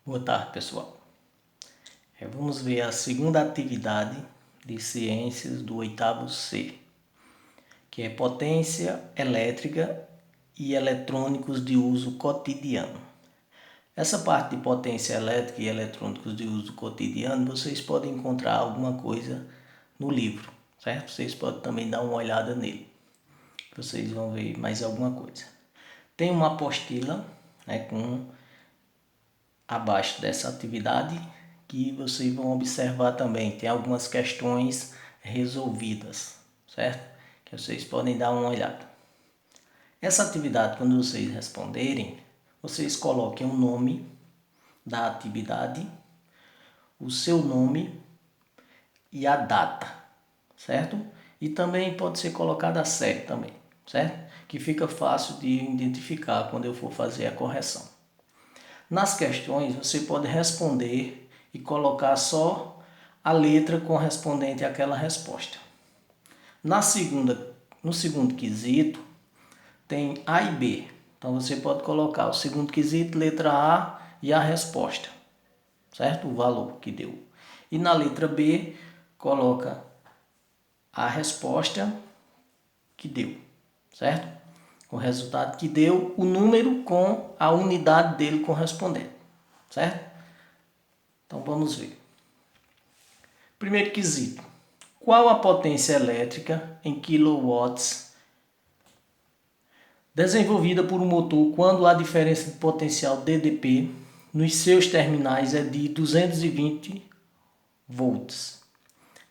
Boa tarde, pessoal. Vamos ver a segunda atividade de ciências do oitavo C, que é potência elétrica e eletrônicos de uso cotidiano. Essa parte de potência elétrica e eletrônicos de uso cotidiano, vocês podem encontrar alguma coisa no livro, certo? Vocês podem também dar uma olhada nele. Vocês vão ver mais alguma coisa. Tem uma apostila, com abaixo dessa atividade, que vocês vão observar também. Tem algumas questões resolvidas, certo? Que vocês podem dar uma olhada. Essa atividade, quando vocês responderem, vocês coloquem o nome da atividade, o seu nome e a data, certo? E também pode ser colocada a série também, certo? Que fica fácil de identificar quando eu for fazer a correção. Nas questões, você pode responder e colocar só a letra correspondente àquela resposta. No segundo quesito, tem A e B. Então, você pode colocar o segundo quesito, letra A e a resposta, certo? O valor que deu. E na letra B, coloca a resposta que deu, certo? O resultado que deu, o número com a unidade dele correspondente, certo? Então vamos ver. Primeiro quesito. Qual a potência elétrica em kilowatts desenvolvida por um motor quando a diferença de potencial DDP nos seus terminais é de 220 volts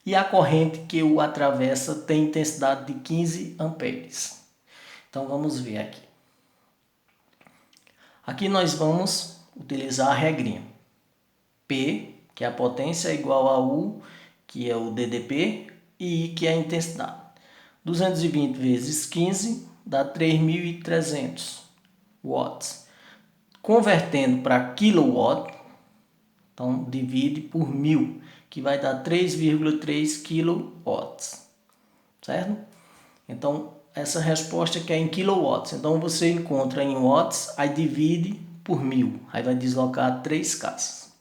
e a corrente que o atravessa tem intensidade de 15 amperes? Então vamos ver aqui. Aqui nós vamos utilizar a regrinha. P, que é a potência, é igual a U, que é o DDP, e I, que é a intensidade. 220 vezes 15 dá 3.300 watts. Convertendo para kilowatt, então divide por 1000, que vai dar 3,3 kilowatts, certo? Então, essa resposta que é em kilowatts. Então, você encontra em watts, aí divide por 1000. Aí vai deslocar 3 casas.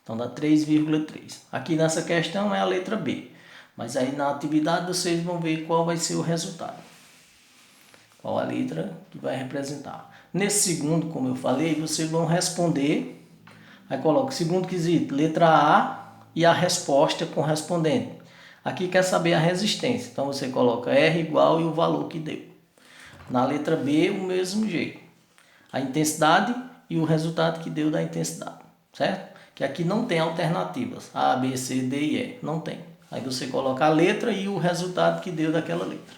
Então, dá 3,3. Aqui nessa questão é a letra B. Mas aí na atividade vocês vão ver qual vai ser o resultado. Qual a letra que vai representar. Nesse segundo, como eu falei, vocês vão responder. Aí coloca o segundo quesito, letra A e a resposta correspondente. Aqui quer saber a resistência, então você coloca R igual e o valor que deu. Na letra B, o mesmo jeito. A intensidade e o resultado que deu da intensidade, certo? Que aqui não tem alternativas, A, B, C, D e E, não tem. Aí você coloca a letra e o resultado que deu daquela letra.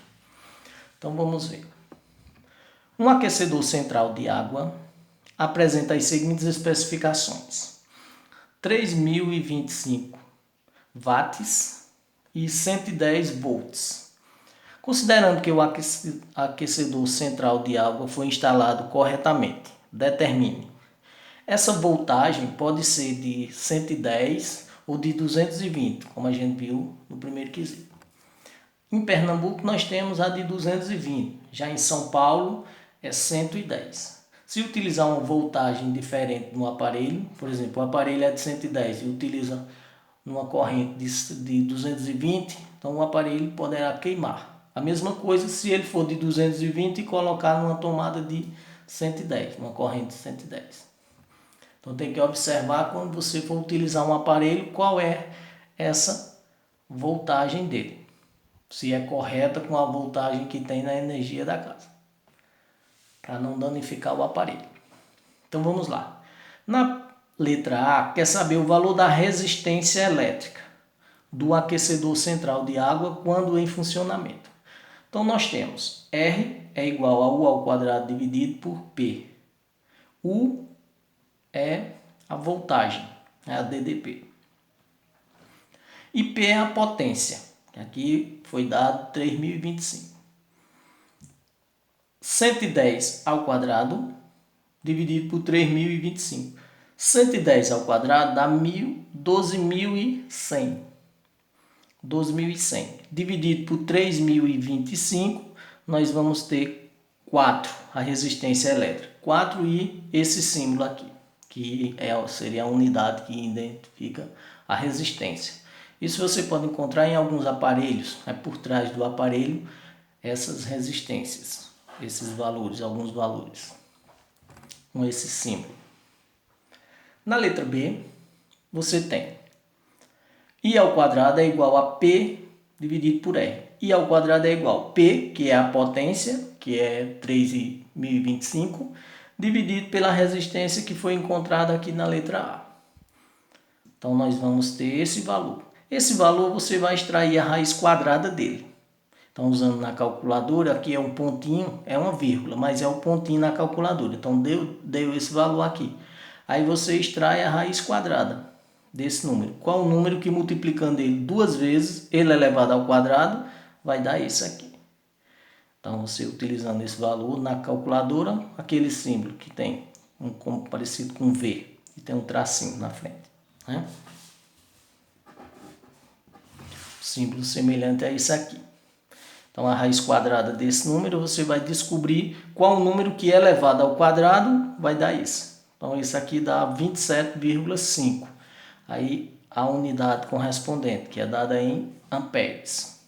Então vamos ver. Um aquecedor central de água apresenta as seguintes especificações: 3.025 watts e 110 volts. Considerando que o aquecedor central de água foi instalado corretamente, determine. Essa voltagem pode ser de 110 ou de 220, como a gente viu no primeiro quesito. Em Pernambuco nós temos a de 220, já em São Paulo é 110. Se utilizar uma voltagem diferente no aparelho, por exemplo, o aparelho é de 110 e utiliza numa corrente de 220, então o aparelho poderá queimar. A mesma coisa se ele for de 220 e colocar numa tomada de 110, numa corrente de 110. Então tem que observar quando você for utilizar um aparelho qual é essa voltagem dele. Se é correta com a voltagem que tem na energia da casa, para não danificar o aparelho. Então vamos lá. Na letra A, quer saber o valor da resistência elétrica do aquecedor central de água quando em funcionamento. Então nós temos R é igual a U ao quadrado dividido por P. U é a voltagem, é a DDP. E P é a potência. Aqui foi dado 3.025. 110 ao quadrado dividido por 3.025. 110 ao quadrado dá 12.100. 12.100. Dividido por 3.025, nós vamos ter 4, a resistência elétrica. 4 e esse símbolo aqui, que seria a unidade que identifica a resistência. Isso você pode encontrar em alguns aparelhos, por trás do aparelho, essas resistências, esses valores, alguns valores, com esse símbolo. Na letra B, você tem I ao quadrado é igual a P dividido por R. I ao quadrado é igual a P, que é a potência, que é 3.025, dividido pela resistência que foi encontrada aqui na letra A. Então, nós vamos ter esse valor. Esse valor você vai extrair a raiz quadrada dele. Então, usando na calculadora, aqui é um pontinho, é uma vírgula, mas é um pontinho na calculadora. Então, deu esse valor aqui. Aí você extrai a raiz quadrada desse número. Qual o número que multiplicando ele duas vezes, ele elevado ao quadrado, vai dar esse aqui. Então, você utilizando esse valor na calculadora, aquele símbolo que tem parecido com V, e tem um tracinho na frente, né? Símbolo semelhante a isso aqui. Então, a raiz quadrada desse número, você vai descobrir qual o número que é elevado ao quadrado, vai dar isso. Então, isso aqui dá 27,5. Aí, a unidade correspondente, que é dada em amperes.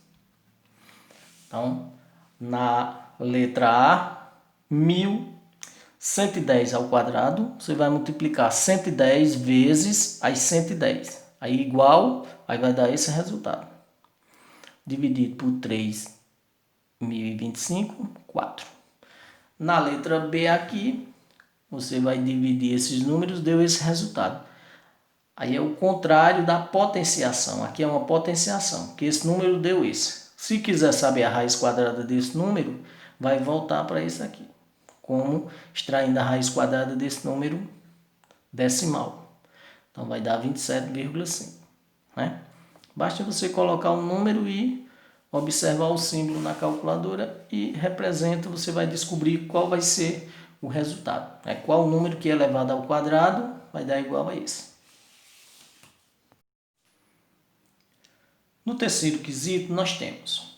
Então, na letra A, 1.110 ao quadrado, você vai multiplicar 110 vezes as 110. Aí, igual, aí vai dar esse resultado. Dividido por 3.025, 4. Na letra B aqui, você vai dividir esses números, deu esse resultado. Aí é o contrário da potenciação. Aqui é uma potenciação, que esse número deu esse. Se quiser saber a raiz quadrada desse número, vai voltar para esse aqui. Como extraindo a raiz quadrada desse número decimal. Então vai dar 27,5. Né? Basta você colocar um número e observar o símbolo na calculadora e representa, você vai descobrir qual vai ser o resultado. Qual o número que é elevado ao quadrado vai dar igual a esse. No terceiro quesito, nós temos: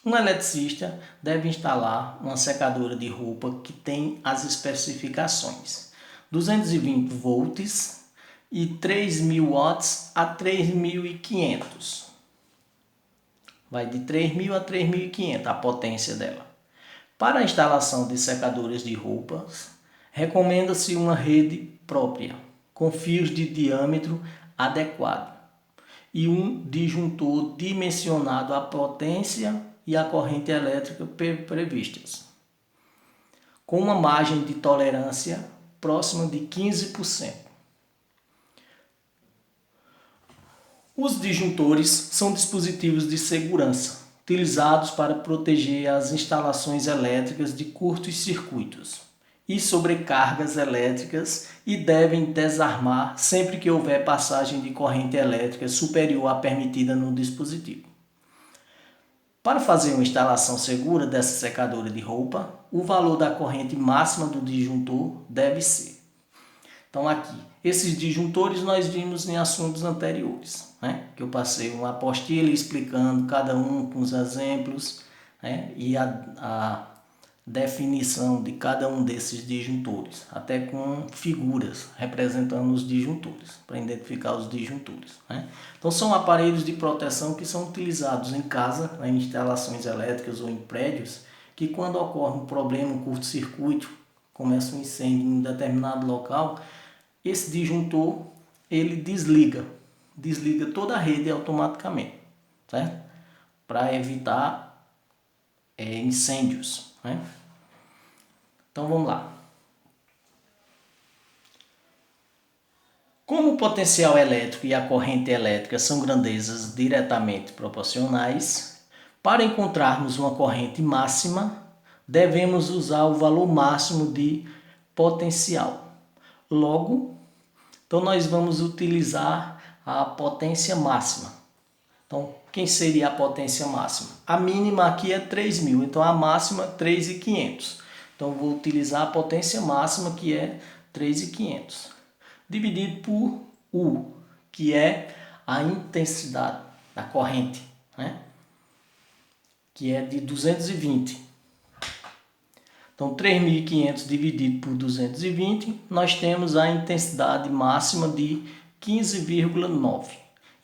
um eletricista deve instalar uma secadora de roupa que tem as especificações 220 volts e 3.000 watts a 3.500. Vai de 3.000 a 3.500 a potência dela. Para a instalação de secadoras de roupas, recomenda-se uma rede própria, com fios de diâmetro adequado e um disjuntor dimensionado à potência e à corrente elétrica previstas, com uma margem de tolerância próxima de 15%. Os disjuntores são dispositivos de segurança utilizados para proteger as instalações elétricas de curtos circuitos e sobrecargas elétricas e devem desarmar sempre que houver passagem de corrente elétrica superior à permitida no dispositivo. Para fazer uma instalação segura dessa secadora de roupa, o valor da corrente máxima do disjuntor deve ser. Então aqui, esses disjuntores nós vimos em assuntos anteriores, que eu passei uma apostila explicando cada um com os exemplos, e a definição de cada um desses disjuntores, até com figuras representando os disjuntores, para identificar os disjuntores. Então são aparelhos de proteção que são utilizados em casa, em instalações elétricas ou em prédios, que quando ocorre um problema, um curto-circuito, começa um incêndio em um determinado local, esse disjuntor ele desliga toda a rede automaticamente, certo? Para evitar incêndios. Então vamos lá. Como o potencial elétrico e a corrente elétrica são grandezas diretamente proporcionais, para encontrarmos uma corrente máxima, devemos usar o valor máximo de potencial. Logo, então nós vamos utilizar a potência máxima. Então, quem seria a potência máxima? A mínima aqui é 3.000, então a máxima 3.500. Então, vou utilizar a potência máxima, que é 3.500, dividido por U, que é a intensidade da corrente, que é de 220. Então, 3.500 dividido por 220, nós temos a intensidade máxima de 15,9.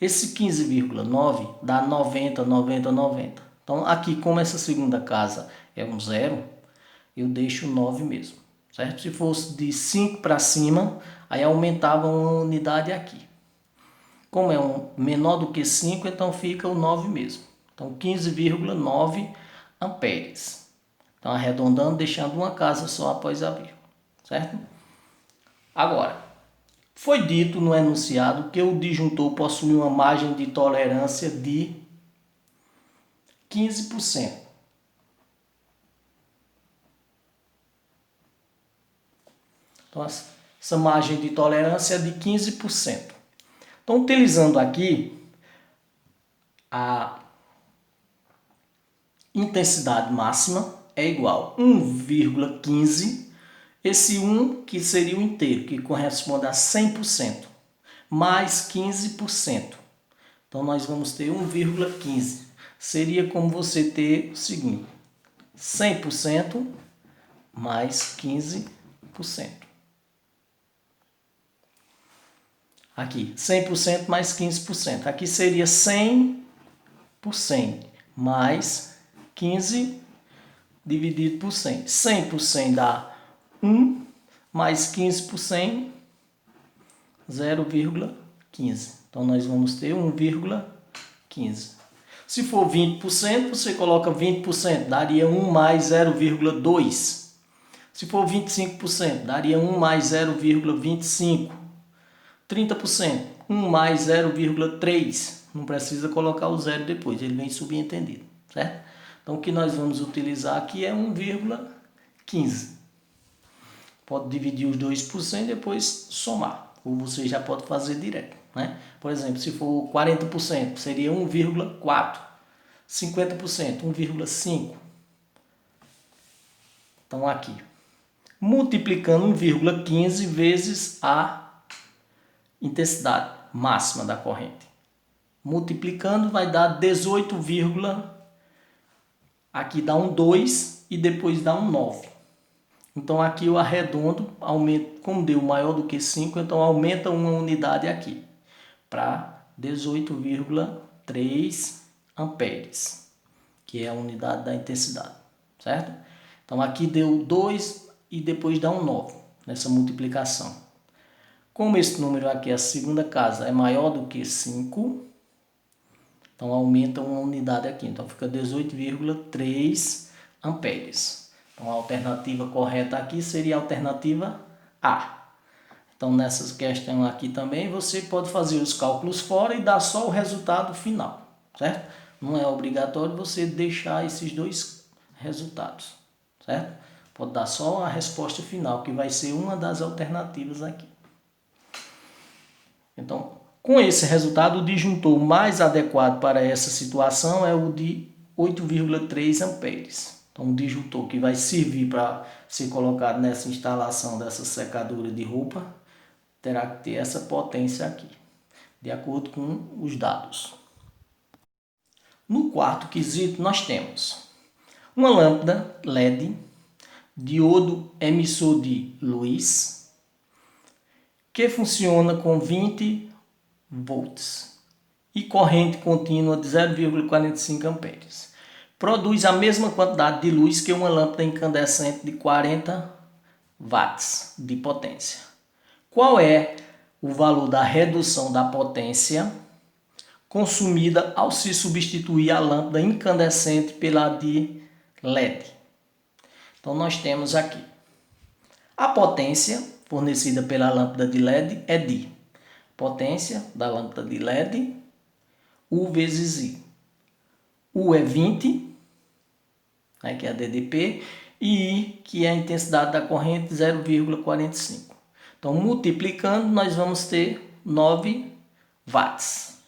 Esse 15,9 dá 90, 90, 90. Então, aqui, como essa segunda casa é um zero, eu deixo 9 mesmo, certo? Se fosse de 5 para cima, aí aumentava uma unidade aqui. Como é menor do que 5, então fica o 9 mesmo. Então, 15,9 amperes. Então, arredondando, deixando uma casa só após a vírgula, certo? Agora, foi dito no enunciado que o disjuntor possui uma margem de tolerância de 15%. Então, essa margem de tolerância é de 15%. Então, utilizando aqui a intensidade máxima é igual a 1,15, esse 1 que seria o inteiro, que corresponde a 100%, mais 15%. Então, nós vamos ter 1,15. Seria como você ter o seguinte, 100% mais 15%. Aqui, 100% mais 15%. Aqui seria 100 por 100 mais 15 dividido por 100. 100 por 100 dá 1, mais 15 por 100, 0,15. Então, nós vamos ter 1,15. Se for 20%, você coloca 20%, daria 1 mais 0,2. Se for 25%, daria 1 mais 0,25. 30%, 1 mais 0,3. Não precisa colocar o zero depois, ele vem subentendido, certo? Então, o que nós vamos utilizar aqui é 1,15. Pode dividir os dois por 100 e depois somar. Ou você já pode fazer direto, né? Por exemplo, se for 40%, seria 1,4. 50%, 1,5. Então, aqui, multiplicando 1,15 vezes a intensidade máxima da corrente. Multiplicando vai dar 18, aqui dá um 2 e depois dá um 9. Então aqui eu arredondo, aumento, como deu maior do que 5, então aumenta uma unidade aqui para 18,3 amperes, que é a unidade da intensidade, certo? Então aqui deu 2 e depois dá um 9 nessa multiplicação. Como esse número aqui, a segunda casa, é maior do que 5, então aumenta uma unidade aqui. Então fica 18,3 amperes. Então a alternativa correta aqui seria a alternativa A. Então nessas questões aqui também você pode fazer os cálculos fora e dar só o resultado final, certo? Não é obrigatório você deixar esses dois resultados, certo? Pode dar só a resposta final, que vai ser uma das alternativas aqui. Então, com esse resultado, o disjuntor mais adequado para essa situação é o de 8,3 amperes. Então, o disjuntor que vai servir para ser colocado nessa instalação dessa secadora de roupa terá que ter essa potência aqui, de acordo com os dados. No quarto quesito, nós temos uma lâmpada LED, diodo emissor de luz, que funciona com 20 volts e corrente contínua de 0,45 amperes. Produz a mesma quantidade de luz que uma lâmpada incandescente de 40 watts de potência. Qual é o valor da redução da potência consumida ao se substituir a lâmpada incandescente pela de LED? Então, nós temos aqui a potência fornecida pela lâmpada de LED é de potência da lâmpada de LED, U vezes I. U é 20, né, que é a DDP, e I, que é a intensidade da corrente, 0,45. Então, multiplicando, nós vamos ter 9 watts.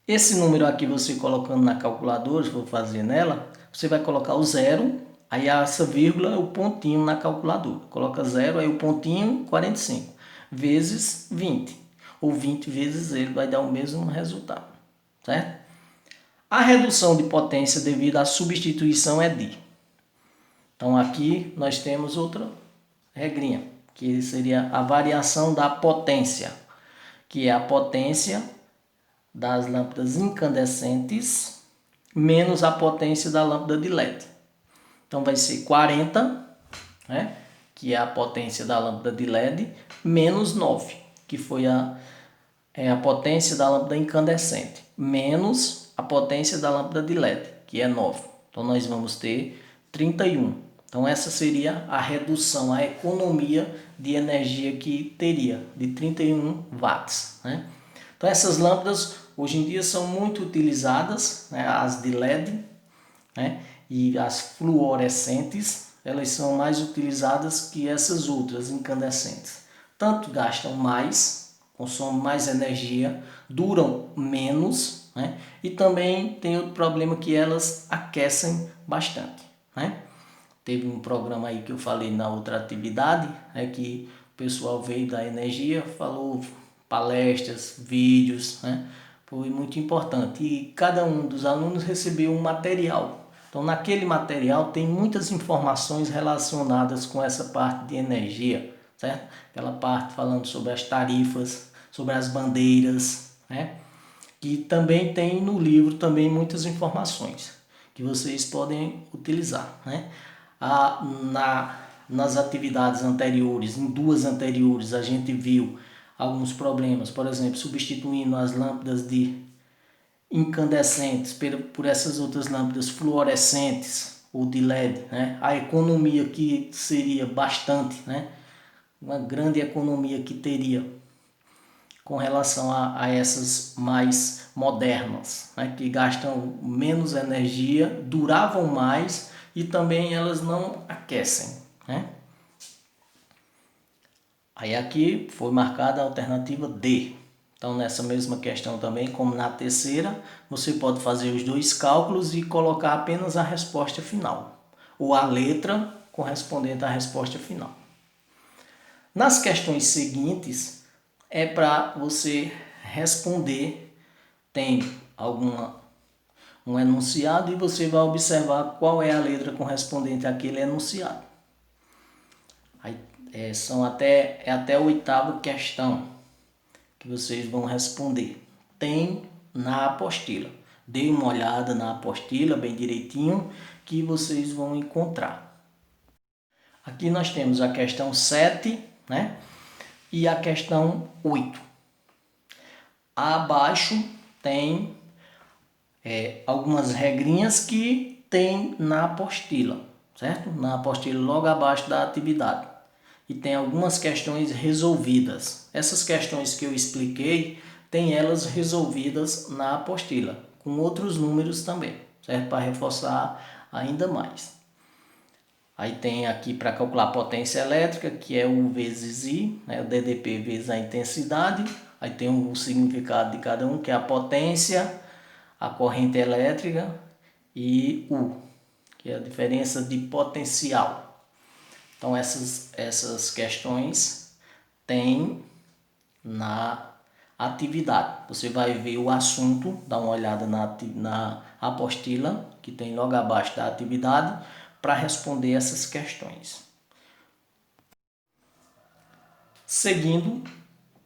Esse número aqui, você colocando na calculadora, se for fazer nela, você vai colocar o zero. Aí essa vírgula é o pontinho na calculadora. Coloca 0, aí o pontinho, 45. Vezes 20. Ou 20 vezes ele vai dar o mesmo resultado. Certo? A redução de potência devido à substituição é de Então aqui nós temos outra regrinha, que seria a variação da potência, que é a potência das lâmpadas incandescentes menos a potência da lâmpada de LED. Então vai ser 40, né, que é a potência da lâmpada de LED, menos 9, que foi a potência da lâmpada incandescente, menos a potência da lâmpada de LED, que é 9. Então nós vamos ter 31. Então essa seria a redução, a economia de energia que teria, de 31 watts. Né? Então essas lâmpadas hoje em dia são muito utilizadas, né, as de LED, né, e as fluorescentes, elas são mais utilizadas que essas outras incandescentes. Tanto gastam mais, consomem mais energia, duram menos, né, e também tem outro problema que elas aquecem bastante. Né? Teve um programa aí que eu falei na outra atividade, que o pessoal veio da energia, falou palestras, vídeos, né? Foi muito importante. E cada um dos alunos recebeu um material. Então, naquele material tem muitas informações relacionadas com essa parte de energia, certo? Aquela parte falando sobre as tarifas, sobre as bandeiras, né? E também tem no livro também muitas informações que vocês podem utilizar, né? Nas atividades anteriores, em duas anteriores, a gente viu alguns problemas, por exemplo, substituindo as lâmpadas de incandescentes por essas outras lâmpadas fluorescentes ou de LED, né? A economia que seria bastante, né? Uma grande economia que teria com relação a essas mais modernas, né? Que gastam menos energia, duravam mais e também elas não aquecem. Né? Aí aqui foi marcada a alternativa D. Então nessa mesma questão também, como na terceira, você pode fazer os dois cálculos e colocar apenas a resposta final, ou a letra correspondente à resposta final. Nas questões seguintes, é para você responder, tem um enunciado e você vai observar qual é a letra correspondente àquele enunciado. Aí, são até a oitava questão que vocês vão responder. Tem na apostila. Dê uma olhada na apostila bem direitinho que vocês vão encontrar. Aqui nós temos a questão 7, né? E a questão 8. Abaixo tem algumas regrinhas que tem na apostila, certo? Na apostila logo abaixo da atividade. E tem algumas questões resolvidas. Essas questões que eu expliquei, tem elas resolvidas na apostila, com outros números também, certo? Para reforçar ainda mais. Aí tem aqui para calcular a potência elétrica, que é U vezes I, né? O DDP vezes a intensidade. Aí tem o significado de cada um, que é a potência, a corrente elétrica e U, que é a diferença de potencial. Então essas questões tem na atividade. Você vai ver o assunto, dá uma olhada na apostila, que tem logo abaixo da atividade, para responder essas questões. Seguindo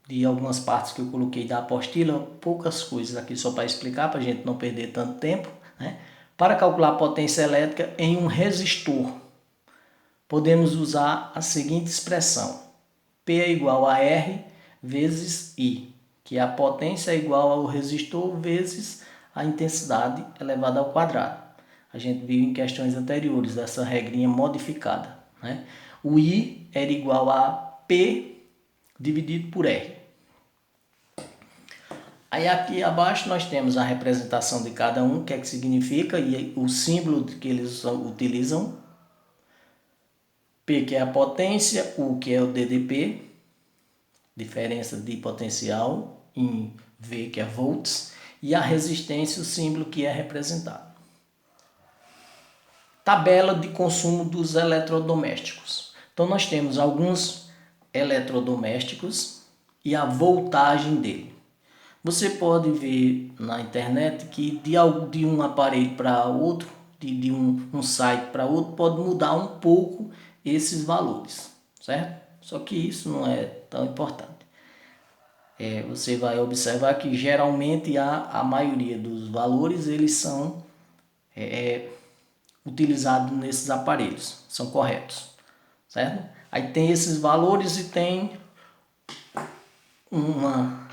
de algumas partes que eu coloquei da apostila, poucas coisas aqui só para explicar, para a gente não perder tanto tempo, né? Para calcular a potência elétrica em um resistor, podemos usar a seguinte expressão: P é igual a R vezes I, que a potência é igual ao resistor vezes a intensidade elevada ao quadrado. A gente viu em questões anteriores dessa regrinha modificada. Né? O I era igual a P dividido por R. Aí aqui abaixo nós temos a representação de cada um, o que é que significa, e o símbolo que eles utilizam. P que é a potência, U que é o DDP, diferença de potencial, em V que é volts, e a resistência, o símbolo que é representado. Tabela de consumo dos eletrodomésticos. Então nós temos alguns eletrodomésticos e a voltagem dele. Você pode ver na internet que de um aparelho para outro, de um site para outro, pode mudar um pouco esses valores, certo? Só que isso não é tão importante. Você vai observar que geralmente a maioria dos valores eles são utilizados nesses aparelhos, são corretos, certo? Aí tem esses valores e tem uma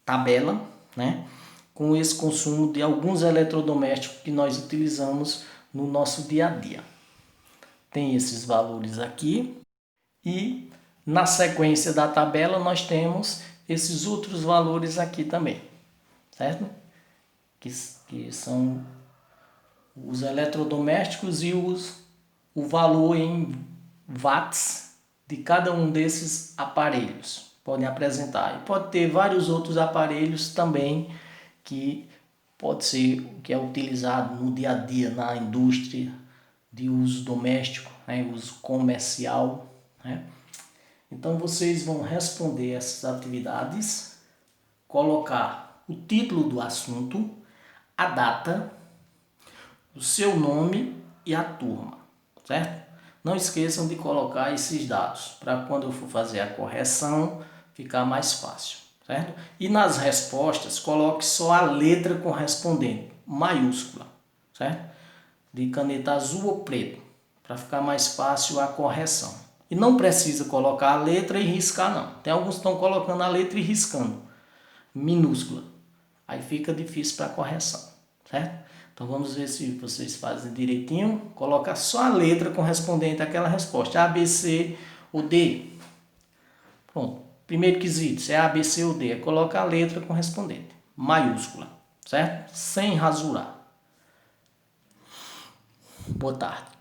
tabela, né, com esse consumo de alguns eletrodomésticos que nós utilizamos no nosso dia a dia. Tem esses valores aqui e na sequência da tabela nós temos esses outros valores aqui também, certo? Que são os eletrodomésticos e o valor em watts de cada um desses aparelhos. Podem apresentar. E pode ter vários outros aparelhos também que pode ser o que é utilizado no dia a dia na indústria de uso doméstico, né, uso comercial, né? Então vocês vão responder essas atividades, colocar o título do assunto, a data, o seu nome e a turma, certo? Não esqueçam de colocar esses dados para quando eu for fazer a correção ficar mais fácil, certo? E nas respostas coloque só a letra correspondente, maiúscula, certo? De caneta azul ou preto, para ficar mais fácil a correção. E não precisa colocar a letra e riscar não. Tem alguns que estão colocando a letra e riscando, minúscula. Aí fica difícil para a correção, certo? Então vamos ver se vocês fazem direitinho. Coloca só a letra correspondente àquela resposta, A, B, C ou D. Pronto. Primeiro quesito, se é A, B, C ou D, coloca a letra correspondente, maiúscula, certo? Sem rasurar. Boa tarde.